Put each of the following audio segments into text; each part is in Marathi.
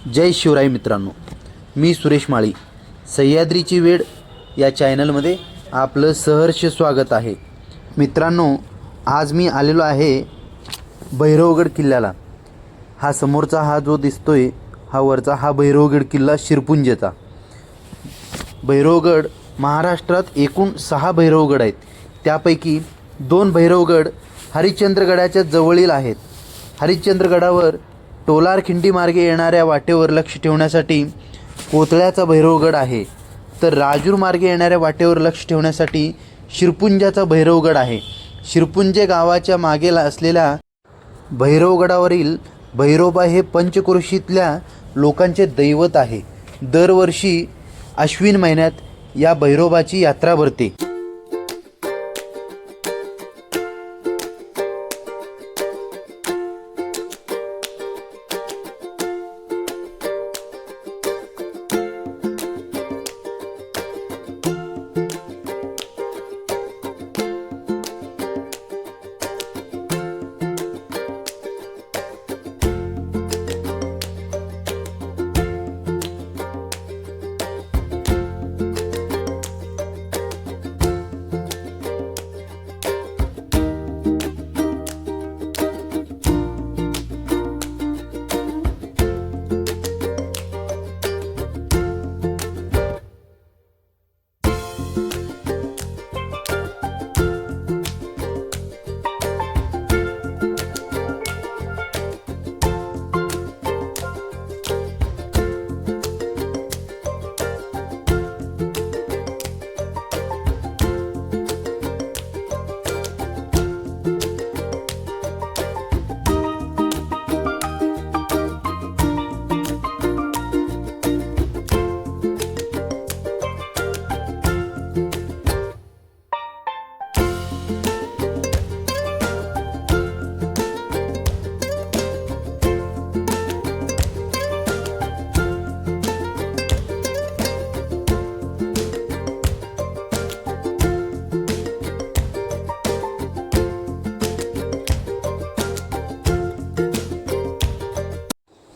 जय शिवराय मित्रांनो, मी सुरेश माळी. सह्याद्रीची वेळ या चॅनलमध्ये आपलं सहर्ष स्वागत आहे. मित्रांनो, आज मी आलेलो आहे भैरवगड किल्ल्याला. हा समोरचा हा जो दिसतोय हा वरचा हा भैरवगड किल्ला शिरपुंजेचा. भैरवगड महाराष्ट्रात एकूण 6 भैरवगड आहेत. त्यापैकी 2 भैरवगड हरिश्चंद्रगडाच्या जवळील आहेत. हरिश्चंद्रगडावर टोलारखिंडी मार्गे येणाऱ्या वाटेवर लक्ष ठेवण्यासाठी कोतळ्याचा भैरवगड आहे, तर राजूर मार्गे येणाऱ्या वाटेवर लक्ष ठेवण्यासाठी शिरपुंजाचा भैरवगड आहे. शिरपुंजे गावाच्या मागे असलेल्या भैरवगडावरील भैरोबा हे पंचक्रोशीतल्या लोकांचे दैवत आहे. दरवर्षी अश्विन महिन्यात या भैरोबाची यात्रा भरते.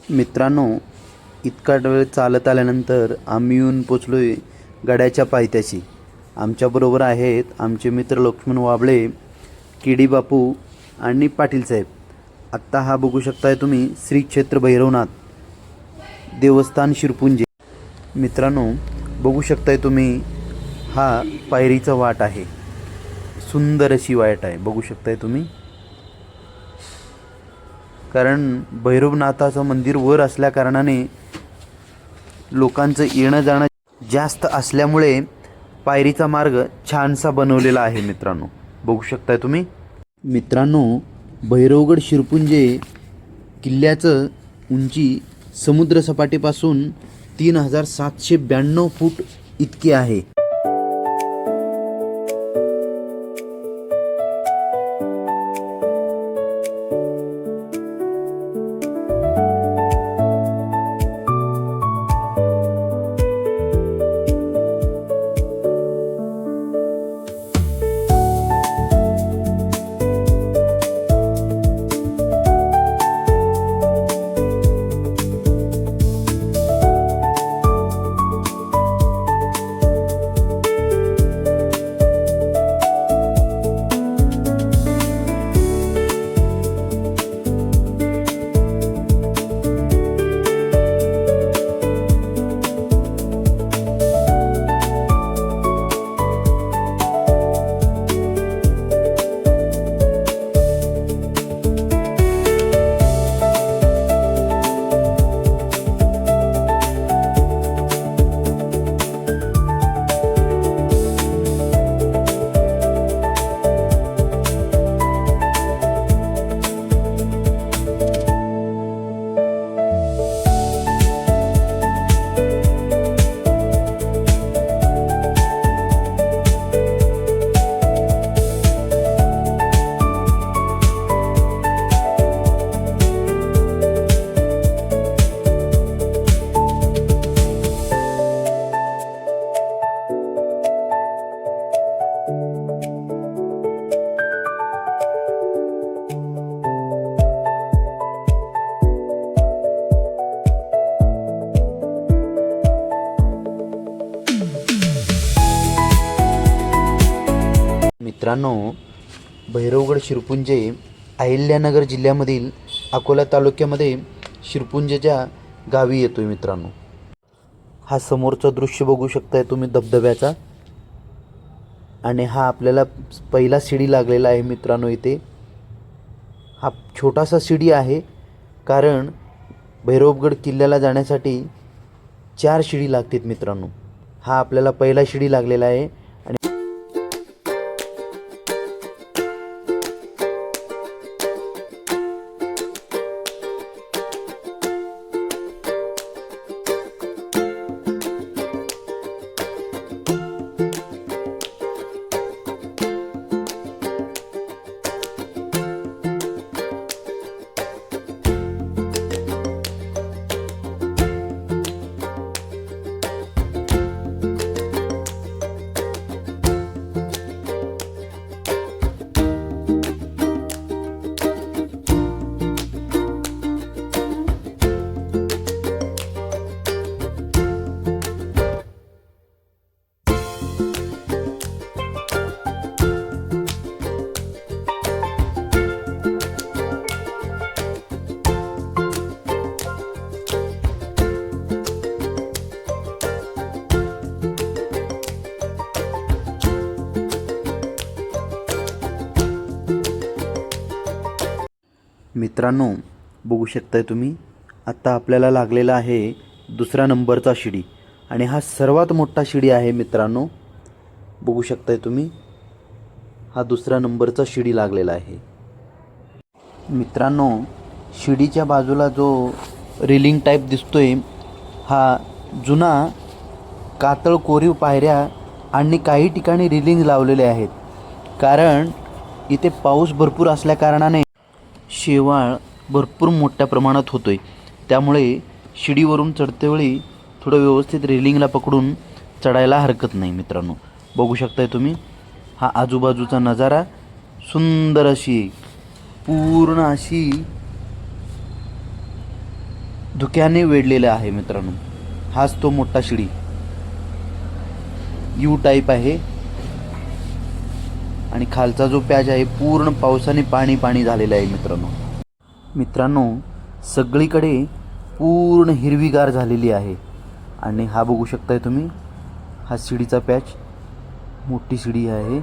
मित्रांनो, इतका वेळ चालत आल्यानंतर आम्ही येऊन पोचलो आहे गडाच्या पायथ्याशी. आमच्याबरोबर आहेत आमचे मित्र लक्ष्मण वाबळे, केडी बापू आणि पाटील साहेब. आत्ता हा बघू शकताय तुम्ही श्री क्षेत्र भैरवनाथ देवस्थान शिरपुंजे. मित्रांनो, बघू शकताय तुम्ही हा पायरीचा वाट आहे. सुंदर अशी वाट आहे, बघू शकताय तुम्ही. कारण भैरवनाथाचं मंदिर वर असल्या कारणाने लोकांचं येणं जाणं जास्त असल्यामुळे पायरीचा मार्ग छानसा बनवलेला आहे. मित्रांनो, बघू शकताय तुम्ही. मित्रांनो, भैरवगड शिरपुंजे किल्ल्याचं उंची समुद्रसपाटीपासून 3792 फूट इतकी आहे. मित्रांनो, भैरवगड शिरपुंजे अहिल्यानगर जिल्ह्यामधील अकोला तालुक्यामध्ये शिरपुंजेच्या गावी येतोय मित्रांनो. हा समोरचं दृश्य बघू शकताय तुम्ही धबधब्याचा, आणि हा आपल्याला पहिला शिडी लागलेला आहे मित्रांनो. इथे हा छोटासा शिडी आहे, कारण भैरवगड किल्ल्याला जाण्यासाठी 4 शिडी लागतात मित्रांनो. हा आपल्याला पहिला शिडी लागलेला आहे. आणि मित्रांनो, बघू शकताय तुम्ही, आत्ता आपल्याला लागलेला आहे 2रा नंबरचा शिडी, आणि हा सर्वात मोठा शिडी आहे मित्रांनो. बघू शकताय तुम्ही, हा 2रा नंबरचा शिडी लागलेला आहे मित्रांनो. शिडीच्या बाजूला जो रेलिंग टाईप दिसतोय, हा जुना कातळ कोरीव पायऱ्या आणि काही ठिकाणी रेलिंग लावलेले आहेत, कारण इथे पाऊस भरपूर असल्या कारणाने शेवाळ भरपूर मोठ्या प्रमाणात होतोय. त्यामुळे शिडीवरून चढतेवेळी थोडं व्यवस्थित रेलिंगला पकडून चढायला हरकत नाही मित्रांनो. बघू शकताय तुम्ही, हा आजूबाजूचा नजारा सुंदर अशी पूर्ण अशी धुक्याने वेढलेला आहे मित्रांनो. हाच तो मोठा शिडी यू टाईप आहे, आणि खालचा जो पॅच आहे पूर्ण पावसाने पाणी झालेला आहे मित्रांनो. सगळीकडे पूर्ण हिरवीगार झालेली आहे. आणि हा बघू शकताय तुम्ही, हा शिडीचा पॅच, मोठी शिडी आहे,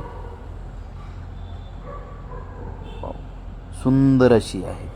सुंदर अशी आहे.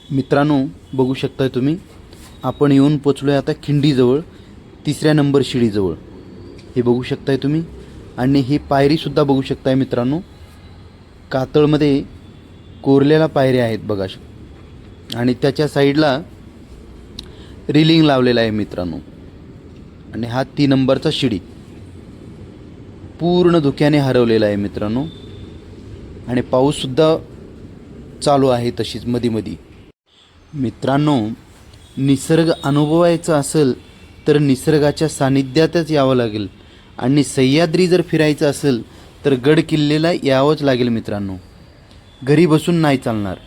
मित्रांनो, बघू शकताय तुम्ही, आपण येऊन पोचलो आहे आता खिंडीजवळ, 3ऱ्या नंबर शिडीजवळ. हे बघू शकताय तुम्ही, आणि ही पायरीसुद्धा बघू शकताय मित्रांनो. कातळमध्ये कोरलेल्या पायऱ्या आहेत बघा, आणि त्याच्या साईडला रेलिंग लावलेला आहे मित्रांनो. आणि हा 3 नंबरचा शिडी पूर्ण धुक्याने हरवलेला आहे मित्रांनो. आणि पाऊससुद्धा चालू आहे तशीच मधी मित्रांनो. निसर्ग अनुभवायचा असेल तर निसर्गाच्या सानिध्यातच यावं लागेल, आणि सह्याद्री जर फिरायचं असेल तर गड किल्ल्याला यावंच लागेल मित्रांनो. घरी बसून नाही चालणार.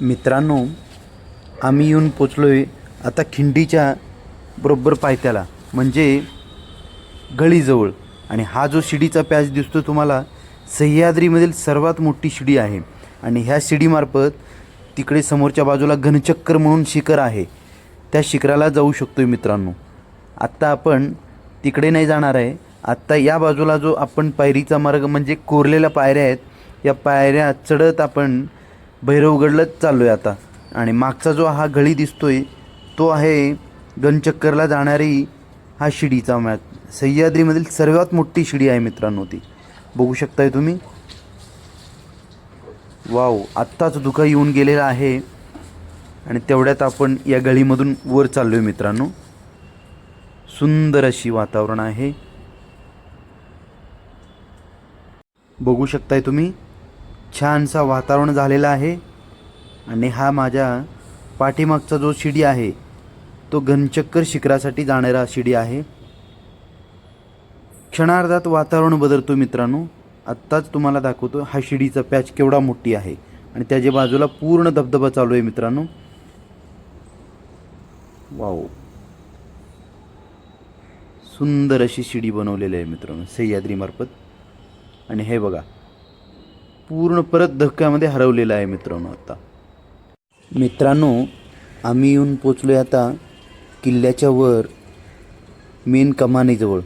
मित्रांनो, आम्ही येऊन पोचलोय आता खिंडीच्या बरोबर पायथ्याला, म्हणजे गळीजवळ. आणि हा जो शिडीचा पॅच दिसतो तुम्हाला, सह्याद्रीमधील सर्वात मोठी शिडी आहे. आणि ह्या शिडीमार्फत तिकडे समोरच्या बाजूला घनचक्कर म्हणून शिखर आहे, त्या शिखराला जाऊ शकतो मित्रांनो. आत्ता आपण तिकडे नाही जाणार आहे. आत्ता या बाजूला जो आपण पायरीचा मार्ग म्हणजे कोरलेल्या पायऱ्या आहेत, या पायऱ्या चढत आपण भैरवगडलाच चाललो आहे आता. आणि मागचा जो हा गळी दिसतोय तो आहे घनचक्करला जाणारी हा शिडीचा मॅच. सह्याद्रीमधील सर्वात मोठी शिडी आहे मित्रांनो ती, बघू शकताय तुम्ही. वाव, आत्ताच धुका येऊन गेलेला आहे आणि तेवढ्यात आपण या गळीमधून वर चाललो आहे मित्रांनो. सुंदर अशी वातावरण आहे, बघू शकताय तुम्ही. छानसा वातावरण झालेलं आहे. आणि हा माझ्या पाठीमागचा जो शिडी आहे तो घनचक्कर शिखरासाठी जाणारा शिडी आहे. क्षणार्धात वातावरण बदलतो मित्रांनो. आत्ताच तुम्हाला दाखवतो हा शिडीचा पॅच केवढा मोठी आहे आणि त्याच्या बाजूला पूर्ण धबधबा चालू आहे मित्रांनो. वाव, सुंदर अशी शिडी बनवलेली आहे मित्रांनो सह्याद्रीमार्फत. आणि हे बघा, पूर्ण परत धक्क्यामध्ये हरवलेलं आहे मित्रांनो. आता मित्रांनो, आम्ही येऊन पोचलो आहे आता किल्ल्याच्या वर मेन कमानीजवळ,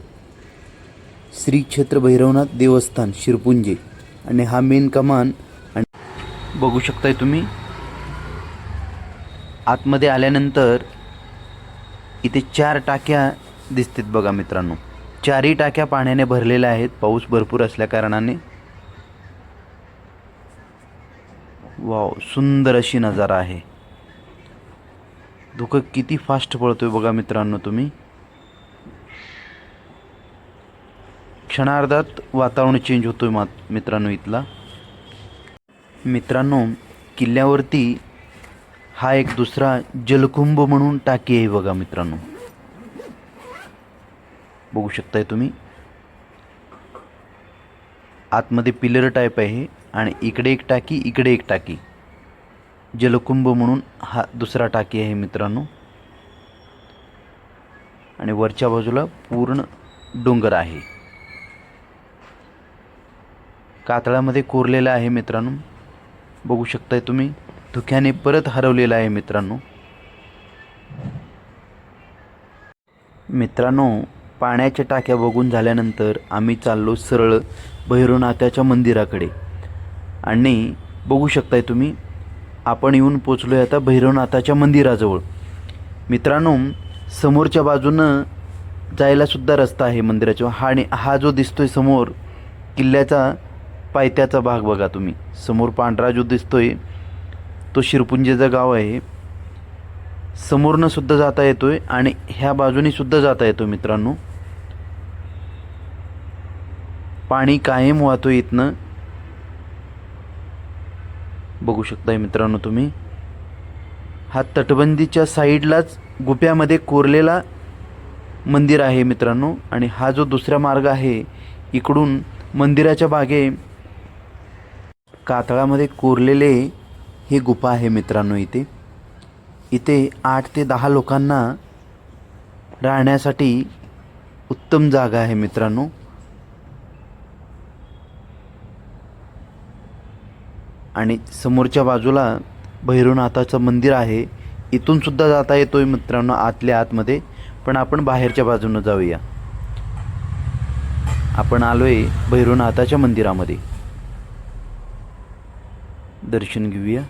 श्री क्षेत्र भैरवनाथ देवस्थान शिरपुंजी. आणि हा मेन कमान. आणि बघू शकताय तुम्ही, आतमध्ये आल्यानंतर इथे 4 टाक्या दिसतात बघा मित्रांनो. 4ही टाक्या पाण्याने भरलेल्या आहेत, पाऊस भरपूर असल्याकारणाने. वाव, सुंदर अशी नजारा आहे. धुकं किती फास्ट पळतोय बघा मित्रांनो तुम्ही. क्षणार्धात वातावरण चेंज होतोय मित्रांनो इथला. मित्रांनो, किल्ल्यावरती हा एक दुसरा जलकुंभ म्हणून टाकी आहे बघा मित्रांनो, बघू शकताय तुम्ही. आतमध्ये पिलर टाईप आहे आणि इकडे एक टाकी, इकडे एक टाकी. जलकुंभ म्हणून हा दुसरा टाकी आहे मित्रांनो. आणि वरच्या बाजूला पूर्ण डोंगर आहे, कातळामध्ये कोरलेला आहे मित्रांनो, बघू शकताय तुम्ही. धुक्याने परत हरवलेला आहे मित्रांनो. मित्रांनो, पाण्याच्या टाक्या बघून झाल्यानंतर आम्ही चाललो सरळ भैरवनाथाच्या मंदिराकडे. आणि बघू शकताय तुम्ही, आपण येऊन पोचलो आहे आता भैरवनाथाच्या मंदिराजवळ. मित्रांनो, समोरच्या बाजूनं जायलासुद्धा रस्ता आहे मंदिराच्या. आणि हा जो दिसतोय समोर किल्ल्याचा पायथ्याचा भाग बघा तुम्ही. समोर पांढरा जो दिसतोय तो शिरपुंजीचं गाव आहे. समोरनं सुद्धा जाता येतोय आणि ह्या बाजूने सुद्धा जाता येतो मित्रांनो. पाणी कायम वाहतोय इथनं, बघू शकताय मित्रांनो तुम्ही. हा तटबंदीच्या साईडलाच गुप्यामध्ये कोरलेला मंदिर आहे मित्रांनो. आणि हा जो दुसरा मार्ग आहे इकडून मंदिराच्या बागे कातळामध्ये कोरलेले हे गुफा आहे मित्रांनो. इथे 8 ते 10 लोकांना राहण्यासाठी उत्तम जागा आहे मित्रांनो. आणि समोरच्या बाजूला भैरवनाथाचं मंदिर आहे. इथून सुद्धा जाता येतोय मित्रांनो आतल्या आतमध्ये, पण आपण बाहेरच्या बाजूनं जाऊया. आपण आलोय भैरवनाथाच्या मंदिरामध्ये, दर्शन घेऊया.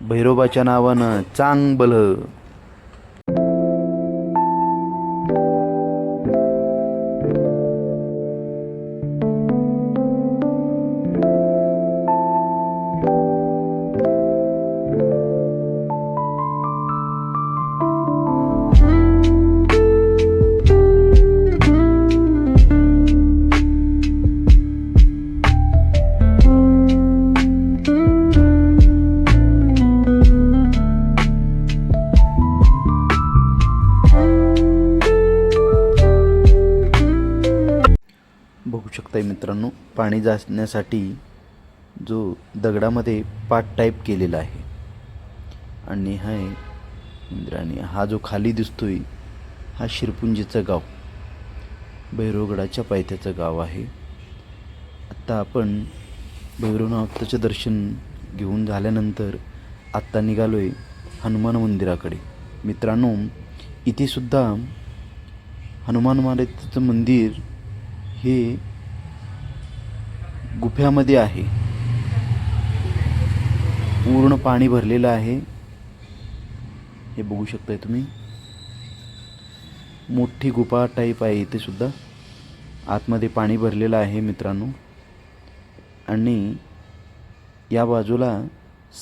भैरोबाच्या नावानं चांगलं. बघू शकताय मित्रांनो, पाणी जाण्यासाठी जो दगडामध्ये पाट टाईप केलेला आहे आणि मंदिराने हा जो खाली दिसतोय हा शिरपुंजीचं गाव, भैरवगडाच्या पायथ्याचं गाव आहे. आत्ता आपण भैरवनाथाचं दर्शन घेऊन झाल्यानंतर आत्ता निघालोय हनुमान मंदिराकडे. मित्रांनो, इथे सुद्धा हनुमान महाराजाचं मंदिर हे गुफ्यामध्ये आहे. पूर्ण पाणी भरलेलं आहे, हे बघू शकताय तुम्ही. मोठी गुफा टाईप आहे इथे सुद्धा. आतमध्ये पाणी भरलेलं आहे मित्रांनो. आणि या बाजूला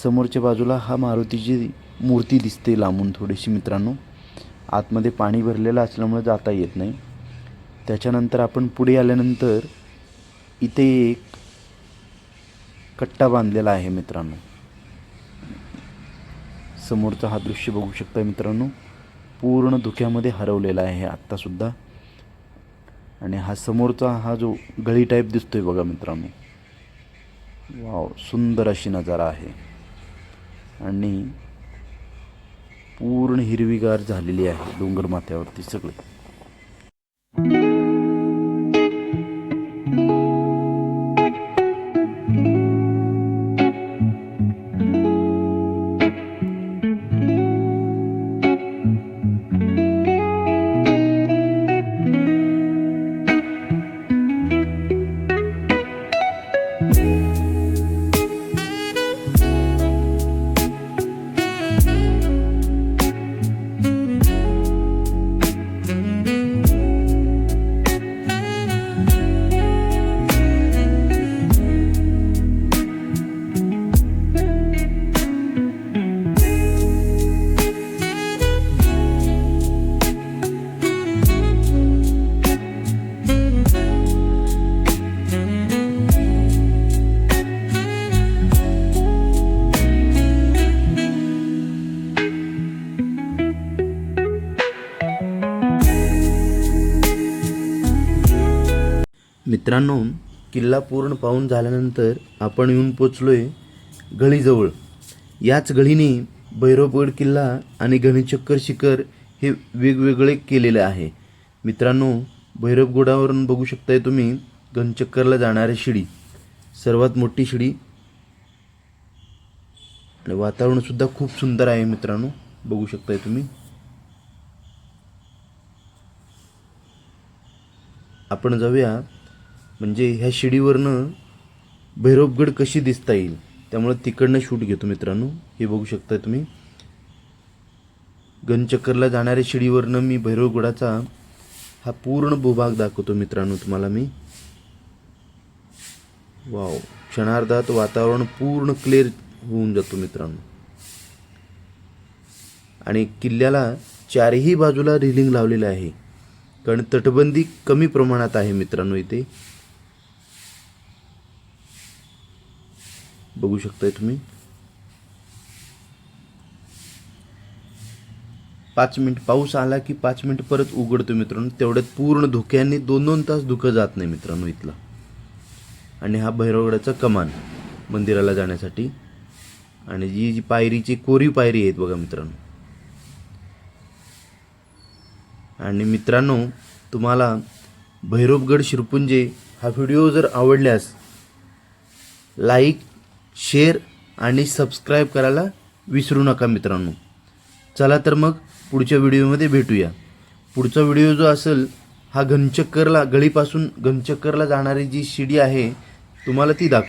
समोरच्या बाजूला हा मारुतीची मूर्ती दिसते लांबून थोडीशी मित्रांनो. आतमध्ये पाणी भरलेलं असल्यामुळे जाता येत नाही. त्याच्यानंतर आपण पुढे आल्यानंतर इथे एक कट्टा बांधलेला आहे मित्रांनो. समोरचा हा दृश्य बघू शकता मित्रांनो, पूर्ण धुक्यामध्ये हरवलेला आहे आत्तासुद्धा. आणि हा समोरचा हा जो गळी टाईप दिसतोय बघा मित्रांनो, वाव, सुंदर अशी नजारा आहे. आणि पूर्ण हिरवीगार झालेली आहे डोंगर माथ्यावरती सगळे. मित्रांनो, किल्ला पूर्ण पाहून झाल्यानंतर आपण येऊन पोचलोय गळीजवळ. याच गळीने भैरवगड किल्ला आणि गणेशचक्कर शिखर हे वेगवेगळे केलेले आहे मित्रांनो. भैरवगडावरून बघू शकताय तुम्ही गणेशचक्करला जाणारी शिडी, सर्वात मोठी शिडी. आणि वातावरण सुद्धा खूप सुंदर आहे मित्रांनो, बघू शकताय तुम्ही. आपण जाऊया, म्हणजे ह्या शिडीवरनं भैरवगड कशी दिसता येईल, त्यामुळे तिकडनं शूट घेतो मित्रांनो. हे बघू शकता तुम्ही, गणेशचक्करला जाणाऱ्या शिडीवरनं मी भैरवगडाचा हा पूर्ण भूभाग दाखवतो मित्रांनो तुम्हाला मी. वाव, क्षणार्धात वातावरण पूर्ण क्लिअर होऊन जातो मित्रांनो. आणि किल्ल्याला चारही बाजूला रेलिंग लावलेलं आहे, कारण तटबंदी कमी प्रमाणात आहे मित्रांनो इथे. बघू शकताय तुम्ही. 5 मिनिट पाऊस आला की 5 मिनिट परत उघडतो मित्रांनो. तेवढ्यात पूर्ण धुक्याने 2-2 तास धुकं जात नाही मित्रांनो इथला. आणि हा भैरवगडाचा कमान मंदिराला जाण्यासाठी. आणि जी पायरीची कोरी पायरी आहेत बघा मित्रांनो. आणि मित्रांनो, तुम्हाला भैरवगड शिरपुंजे हा व्हिडिओ जर आवडल्यास लाईक, शेअर आणि सबस्क्राईब करायला विसरू नका मित्रांनो. चला तर मग पुढच्या व्हिडिओमध्ये भेटूया. पुढचा व्हिडिओ जो असेल हा घनचक्करला, गळीपासून घनचक्करला जाणारी जी शिडी आहे तुम्हाला ती दाखव.